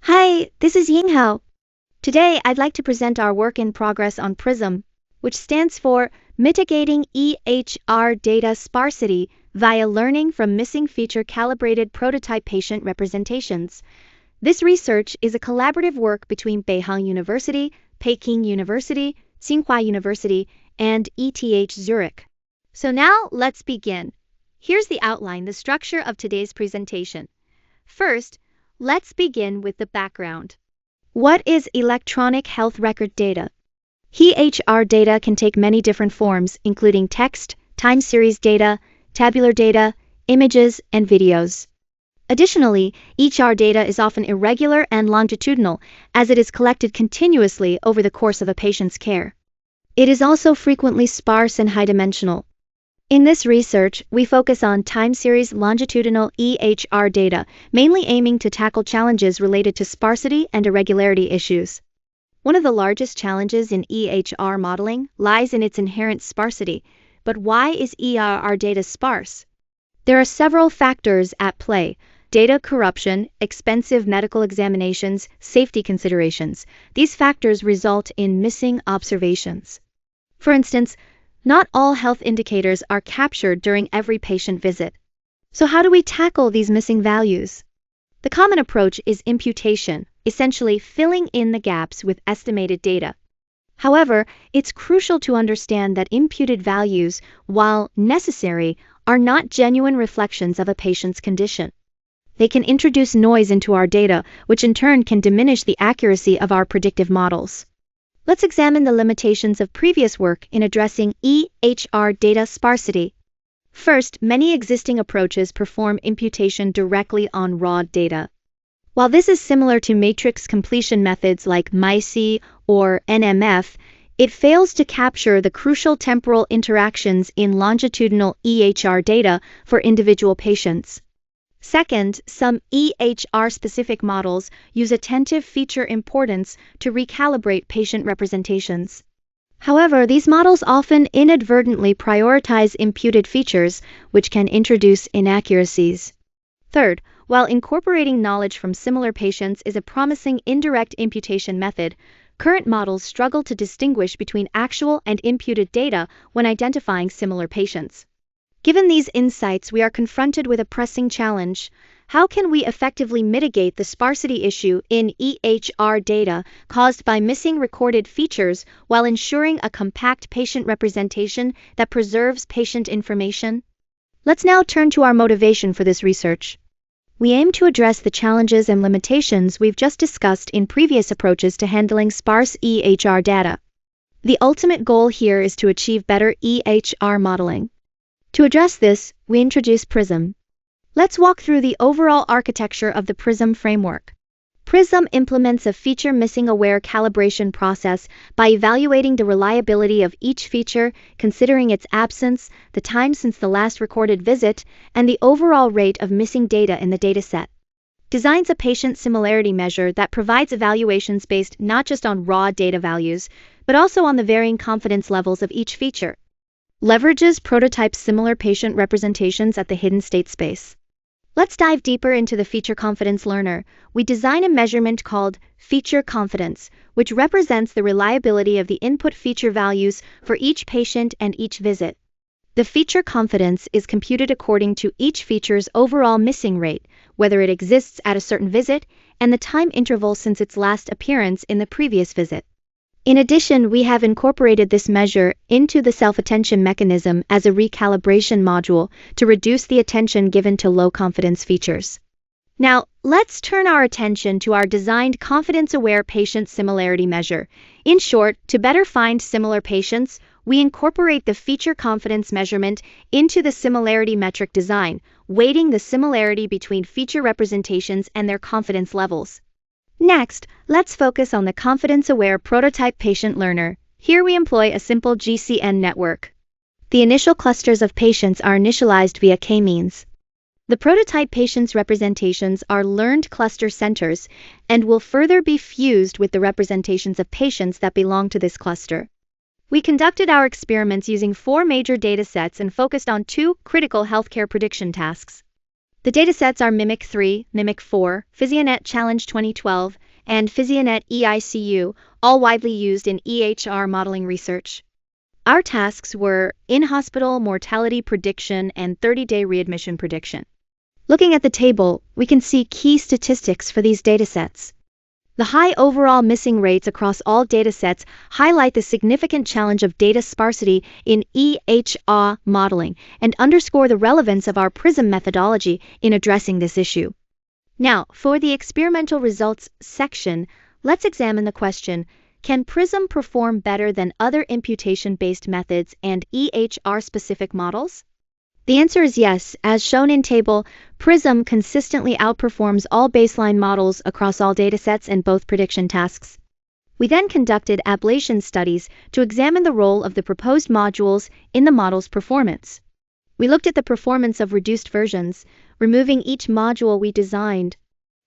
Hi, this is Yinghao. Today I'd like to present our work in progress on PRISM, which stands for Mitigating EHR Data Sparsity via Learning from Missing Feature Calibrated Prototype Patient Representations. This research is a collaborative work between Beihang University, Peking University, Tsinghua University, and ETH Zurich. So now let's begin. Here's the outline, the structure of today's presentation. First, let's begin with the background. What is electronic health record data? EHR data can take many different forms, including text, time series data, tabular data, images, and videos. Additionally, EHR data is often irregular and longitudinal, as it is collected continuously over the course of a patient's care. It is also frequently sparse and high-dimensional. In this research, we focus on time series longitudinal EHR data, mainly aiming to tackle challenges related to sparsity and irregularity issues. One of the largest challenges in EHR modeling lies in its inherent sparsity. But why is EHR data sparse? There are several factors at play: data corruption, expensive medical examinations, safety considerations. These factors result in missing observations. For instance, not all health indicators are captured during every patient visit. So how do we tackle these missing values? The common approach is imputation, essentially filling in the gaps with estimated data. However, it's crucial to understand that imputed values, while necessary, are not genuine reflections of a patient's condition. They can introduce noise into our data, which in turn can diminish the accuracy of our predictive models. Let's examine the limitations of previous work in addressing EHR data sparsity. First, many existing approaches perform imputation directly on raw data. While this is similar to matrix completion methods like MIC or NMF, it fails to capture the crucial temporal interactions in longitudinal EHR data for individual patients. Second, some EHR-specific models use attentive feature importance to recalibrate patient representations. However, these models often inadvertently prioritize imputed features, which can introduce inaccuracies. Third, while incorporating knowledge from similar patients is a promising indirect imputation method, current models struggle to distinguish between actual and imputed data when identifying similar patients. Given these insights, we are confronted with a pressing challenge. How can we effectively mitigate the sparsity issue in EHR data caused by missing recorded features while ensuring a compact patient representation that preserves patient information? Let's now turn to our motivation for this research. We aim to address the challenges and limitations we've just discussed in previous approaches to handling sparse EHR data. The ultimate goal here is to achieve better EHR modeling. To address this, we introduce PRISM. Let's walk through the overall architecture of the PRISM framework. PRISM implements a feature missing-aware calibration process by evaluating the reliability of each feature, considering its absence, the time since the last recorded visit, and the overall rate of missing data in the dataset. Designs a patient similarity measure that provides evaluations based not just on raw data values, but also on the varying confidence levels of each feature. Leverages prototype similar patient representations at the hidden state space. Let's dive deeper into the feature confidence learner. We design a measurement called feature confidence, which represents the reliability of the input feature values for each patient and each visit. The feature confidence is computed according to each feature's overall missing rate, whether it exists at a certain visit, and the time interval since its last appearance in the previous visit. In addition, we have incorporated this measure into the self-attention mechanism as a recalibration module to reduce the attention given to low-confidence features. Now, let's turn our attention to our designed confidence-aware patient similarity measure. In short, to better find similar patients, we incorporate the feature confidence measurement into the similarity metric design, weighting the similarity between feature representations and their confidence levels. Next, let's focus on the confidence-aware prototype patient learner. Here we employ a simple GCN network. The initial clusters of patients are initialized via k-means. The prototype patients' representations are learned cluster centers and will further be fused with the representations of patients that belong to this cluster. We conducted our experiments using 4 major datasets and focused on 2 critical healthcare prediction tasks. The datasets are MIMIC-3, MIMIC-4, PhysioNet Challenge 2012, and PhysioNet EICU, all widely used in EHR modeling research. Our tasks were in-hospital mortality prediction and 30-day readmission prediction. Looking at the table, we can see key statistics for these datasets. The high overall missing rates across all datasets highlight the significant challenge of data sparsity in EHR modeling and underscore the relevance of our PRISM methodology in addressing this issue. Now, for the experimental results section, let's examine the question, can PRISM perform better than other imputation-based methods and EHR-specific models? The answer is yes. As shown in table, PRISM consistently outperforms all baseline models across all datasets and both prediction tasks. We then conducted ablation studies to examine the role of the proposed modules in the model's performance. We looked at the performance of reduced versions, removing each module we designed.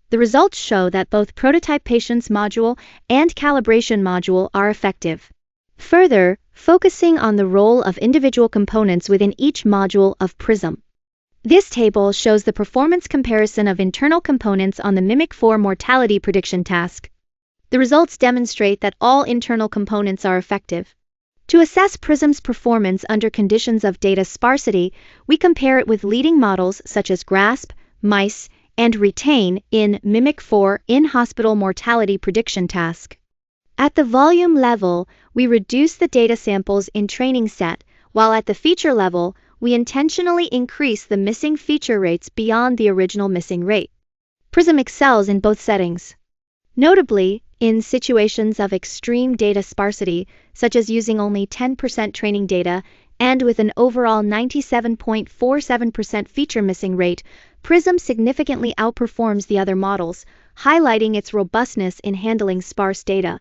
The results show that both prototype patients module and calibration module are effective. Further, focusing on the role of individual components within each module of PRISM. This table shows the performance comparison of internal components on the MIMIC-4 mortality prediction task. The results demonstrate that all internal components are effective. To assess PRISM's performance under conditions of data sparsity, we compare it with leading models such as GRASP, MICE, and RETAIN in MIMIC-4 in-hospital mortality prediction task. At the volume level, we reduce the data samples in training set, while at the feature level, we intentionally increase the missing feature rates beyond the original missing rate. PRISM excels in both settings. Notably, in situations of extreme data sparsity, such as using only 10% training data, and with an overall 97.47% feature missing rate, PRISM significantly outperforms the other models, highlighting its robustness in handling sparse data.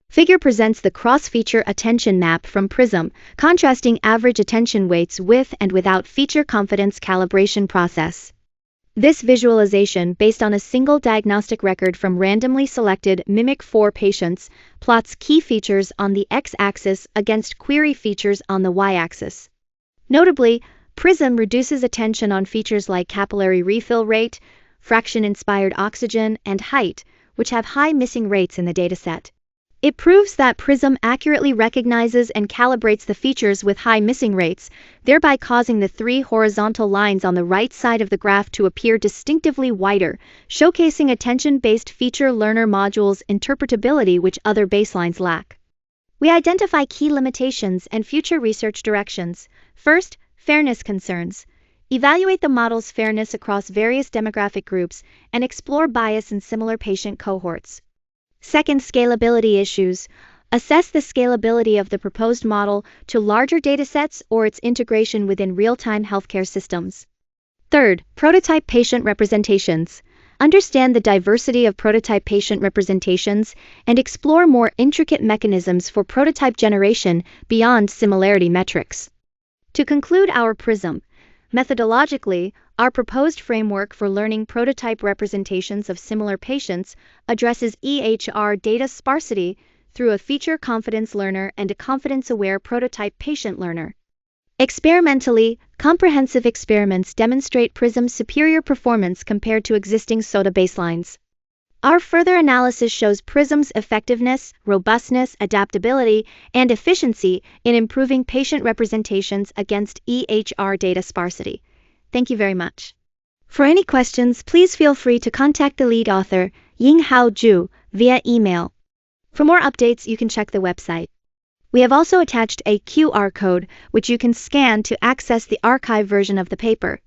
Figure presents the cross-feature attention map from PRISM, contrasting average attention weights with and without feature confidence calibration process. This visualization, based on a single diagnostic record from randomly selected MIMIC-4 patients, plots key features on the x-axis against query features on the y-axis. Notably, PRISM reduces attention on features like capillary refill rate, fraction-inspired oxygen, and height, which have high missing rates in the dataset. It proves that PRISM accurately recognizes and calibrates the features with high missing rates, thereby causing the three horizontal lines on the right side of the graph to appear distinctively wider, showcasing attention-based feature learner modules' interpretability which other baselines lack. We identify key limitations and future research directions. First, fairness concerns. Evaluate the model's fairness across various demographic groups and explore bias in similar patient cohorts. Second, scalability issues. Assess the scalability of the proposed model to larger datasets or its integration within real-time healthcare systems. Third, prototype patient representations. Understand the diversity of prototype patient representations and explore more intricate mechanisms for prototype generation beyond similarity metrics. To conclude our PRISM, methodologically, our proposed framework for learning prototype representations of similar patients addresses EHR data sparsity through a feature confidence learner and a confidence-aware prototype patient learner. Experimentally, comprehensive experiments demonstrate PRISM's superior performance compared to existing SOTA baselines. Our further analysis shows PRISM's effectiveness, robustness, adaptability, and efficiency in improving patient representations against EHR data sparsity. Thank you very much. For any questions, please feel free to contact the lead author, Yinghao Zhu, via email. For more updates, you can check the website. We have also attached a QR code, which you can scan to access the archive version of the paper.